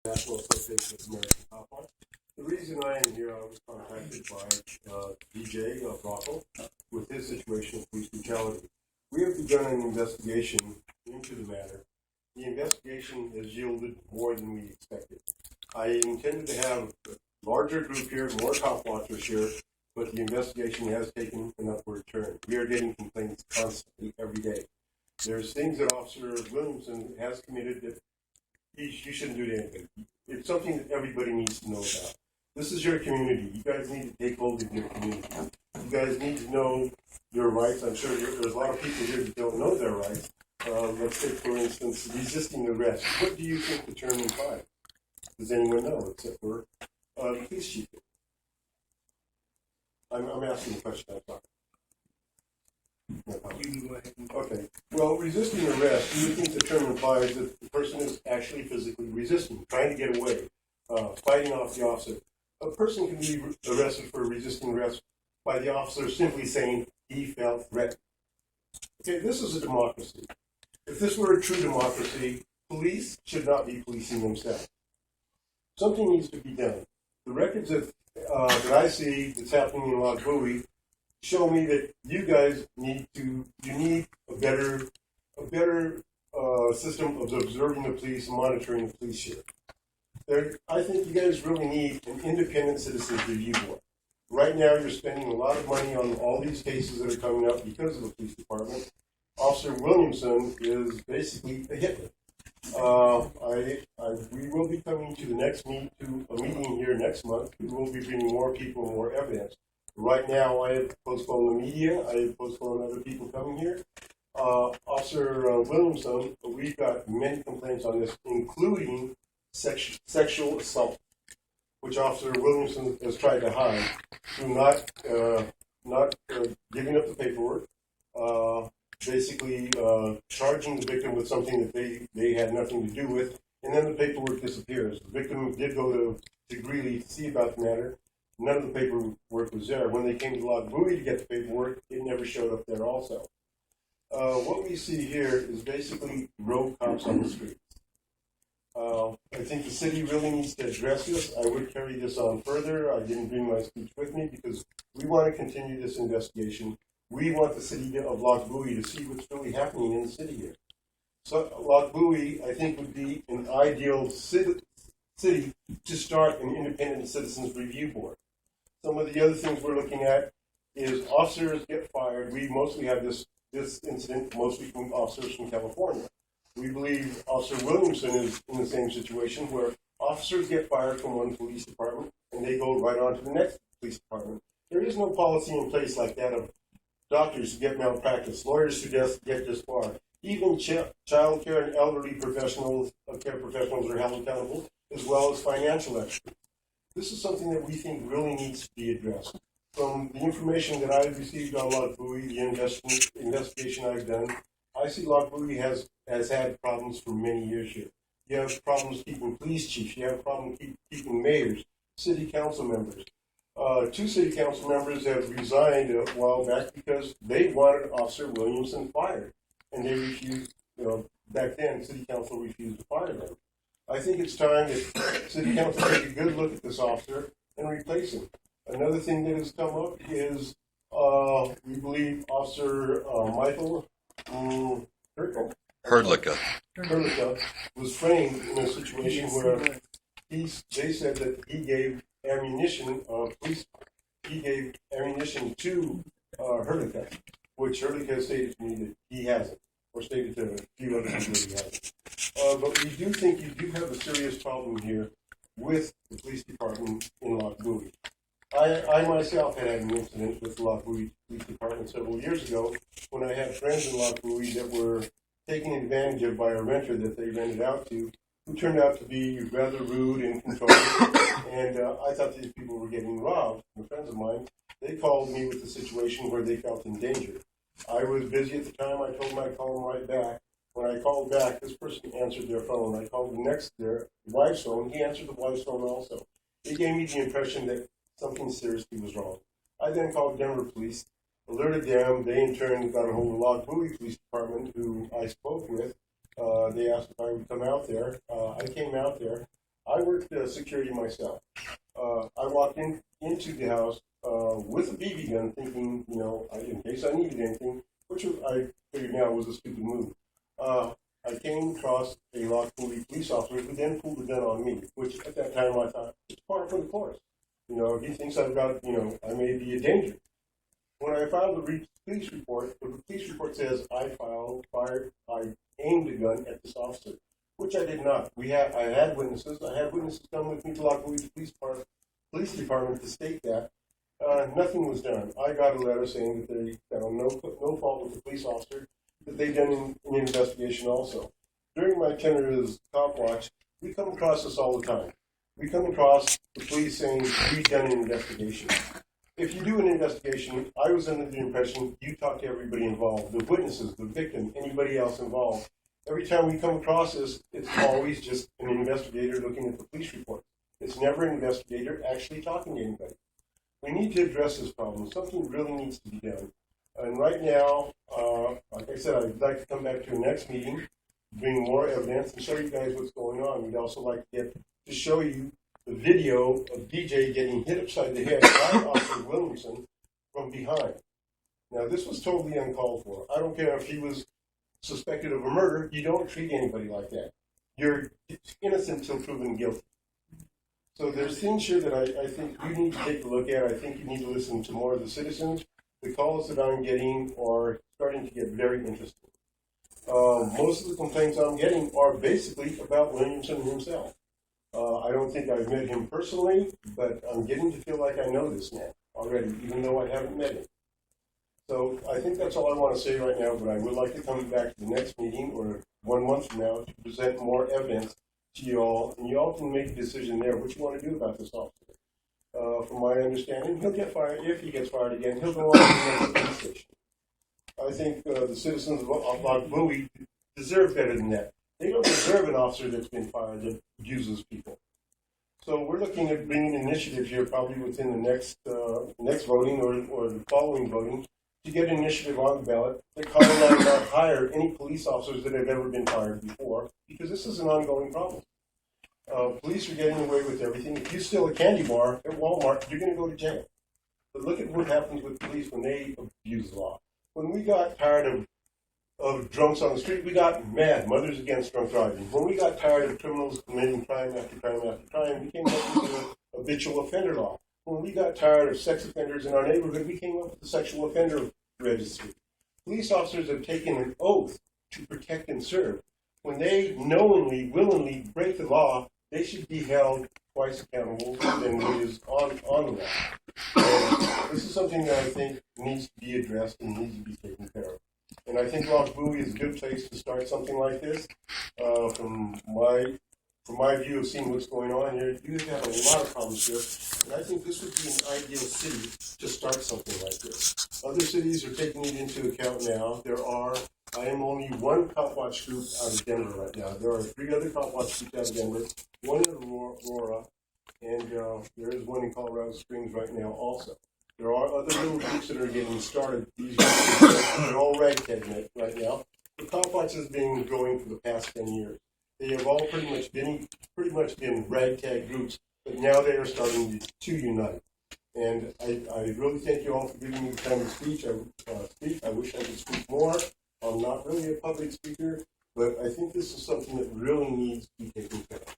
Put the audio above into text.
National Association of American Copwatch. The reason I am here, I was contacted by DJ Brockle with his situation of police brutality. We have begun an investigation into the matter. The investigation has yielded more than we expected. I intended to have a larger group here, more cop watchers here, but the investigation has taken an upward turn. We are getting complaints constantly every day. There's things that Officer Williamson has committed that you shouldn't do to anybody. It's something that everybody needs to know about. This is your community. You guys need to take hold of your community. You guys need to know your rights. I'm sure there's a lot of people here that don't know their rights. Let's take, for instance, resisting arrest. What do you think the term implies? Does anyone know, except for the police chief? I'm asking the question, I'm sorry. You can go ahead. Okay. Well, resisting arrest, do you think the term implies that the person is actually physically resisting, trying to get away, fighting off the officer? A person can be arrested for resisting arrest by the officer simply saying he felt threatened. Okay, this is a democracy. If this were a true democracy, police should not be policing themselves. Something needs to be done. The records that I see that's happening in lochbuie show me that you guys need a better system of observing the police and monitoring the police here. I think you guys really need an independent citizens review board. Right now, you're spending a lot of money on all these cases that are coming up because of the police department. Officer Williamson is basically a Hitler. We will be coming to the next meeting here next month. We will be bringing more people, more evidence. Right now, I have postponed the media. I have postponed other people coming here. Officer Williamson, we've got many complaints on this, including sexual assault, which Officer Williamson has tried to hide through not giving up the paperwork, basically charging the victim with something that they had nothing to do with, and then the paperwork disappears. The victim did go to Greeley to see about the matter. None of the paperwork was there. When they came to lochbuie to get the paperwork, it never showed up there also. What we see here is basically rogue cops on the streets. I think the city really needs to address this. I would carry this on further. I didn't bring my speech with me because we want to continue this investigation. We want the city of lochbuie to see what's really happening in the city here. So lochbuie, I think, would be an ideal city to start an independent citizens review board. Some of the other things we're looking at is officers get fired. We mostly have this incident mostly from officers from California. We believe Officer Williamson is in the same situation where officers get fired from one police department and they go right on to the next police department. There is no policy in place like that of doctors who get malpractice, lawyers who get disbarred. Even child care and elderly professionals, care professionals are held accountable, as well as financial experts. This is something that we think really needs to be addressed. From the information that I've received on lochbuie, the investigation I've done, I see lochbuie has had problems for many years here. You have problems keeping police chiefs. You have problems keeping mayors, city council members. 2 city council members have resigned a while back because they wanted Officer Williamson fired. And they refused, back then, city council refused to fire them. I think it's time that city council take a good look at this officer and replace him. Another thing that has come up is we believe Officer Michael Herdlicka was framed in a situation where they said that he gave ammunition to Herdlicka, which Herdlicka stated to me that he hasn't, or stated to a few other people that he hasn't. But we do think you do have a serious problem here with the police department in lochbuie. I myself had an incident with the lochbuie Police Department several years ago when I had friends in lochbuie that were taken advantage of by a renter that they rented out to, who turned out to be rather rude and controlling. And I thought these people were getting robbed. And friends of mine, they called me with the situation where they felt in danger. I was busy at the time. I told them I'd call them right back. When I called back, this person answered their phone. I called their wife's phone. He answered the wife's phone also. It gave me the impression that something seriously was wrong. I then called Denver police, alerted them. They in turn got a hold of the lochbuie Police Department, who I spoke with. They asked if I would come out there. I came out there. I worked security myself. I walked into the house with a BB gun, thinking, you know, in case I needed anything, which I figured now was a stupid move. I came across a lochbuie police officer who then pulled the gun on me, which at that time I thought, it's part of the course. You know, he thinks I've got, you know, I may be a danger. When I filed the police report, the police report says I aimed a gun at this officer, which I did not. I had witnesses. I had witnesses come with me to lochbuie police department to state that. Nothing was done. I got a letter saying that they found no fault with the police officer, that they've done an investigation also. During my tenure as copwatch, we come across this all the time. We come across the police saying, we've done an investigation. If you do an investigation, I was under the impression you talk to everybody involved, the witnesses, the victim, anybody else involved. Every time we come across this, it's always just an investigator looking at the police report. It's never an investigator actually talking to anybody. We need to address this problem. Something really needs to be done. And right now, like I said, I'd like to come back to the next meeting, bring more evidence, and show you guys what's going on. We'd also like to show you the video of DJ getting hit upside the head by Officer Williamson from behind. Now, this was totally uncalled for. I don't care if he was suspected of a murder. You don't treat anybody like that. You're innocent until proven guilty. So there's things here that I think you need to take a look at. I think you need to listen to more of the citizens. The calls that I'm getting are starting to get very interesting. Most of the complaints I'm getting are basically about Williamson himself. I don't think I've met him personally, but I'm getting to feel like I know this man already, even though I haven't met him. So I think that's all I want to say right now, but I would like to come back to the next meeting, or 1 month from now, to present more evidence to you all, and you all can make a decision there what you want to do about this officer. From my understanding, he'll get fired. If he gets fired again, he'll go on to the next police station. I think the citizens of lochbuie deserve better than that. They don't deserve an officer that's been fired that abuses people. So we're looking at bringing an initiative here, probably within the next voting or the following voting, to get an initiative on the ballot that Colorado not hire any police officers that have ever been fired before, because this is an ongoing problem. Police are getting away with everything. If you steal a candy bar at Walmart, you're going to go to jail. But look at what happens with police when they abuse the law. When we got tired of drunks on the street, we got mad, Mothers Against Drunk Driving. When we got tired of criminals committing crime after crime after crime, we came up with the habitual offender law. When we got tired of sex offenders in our neighborhood, we came up with the sexual offender registry. Police officers have taken an oath to protect and serve. When they knowingly, willingly break the law, they should be held twice accountable than what is on the law. And this is something that I think needs to be addressed and needs to be taken care of. And I think lochbuie is a good place to start something like this. From my view of seeing what's going on here, you have a lot of problems here. And I think this would be an ideal city to start something like this. Other cities are taking it into account now. I am only one copwatch group out of Denver right now. There are 3 other copwatch groups out of Denver, one in Aurora, and there is one in Colorado Springs right now also. There are other little groups that are getting started. These groups are all ragtag right now. The copwatch has been growing for the past 10 years. They have all pretty much been ragtag groups, but now they are starting to unite. And I really thank you all for giving me the time to speak. I wish I could speak more. I'm not really a public speaker, but I think this is something that really needs to be taken care of.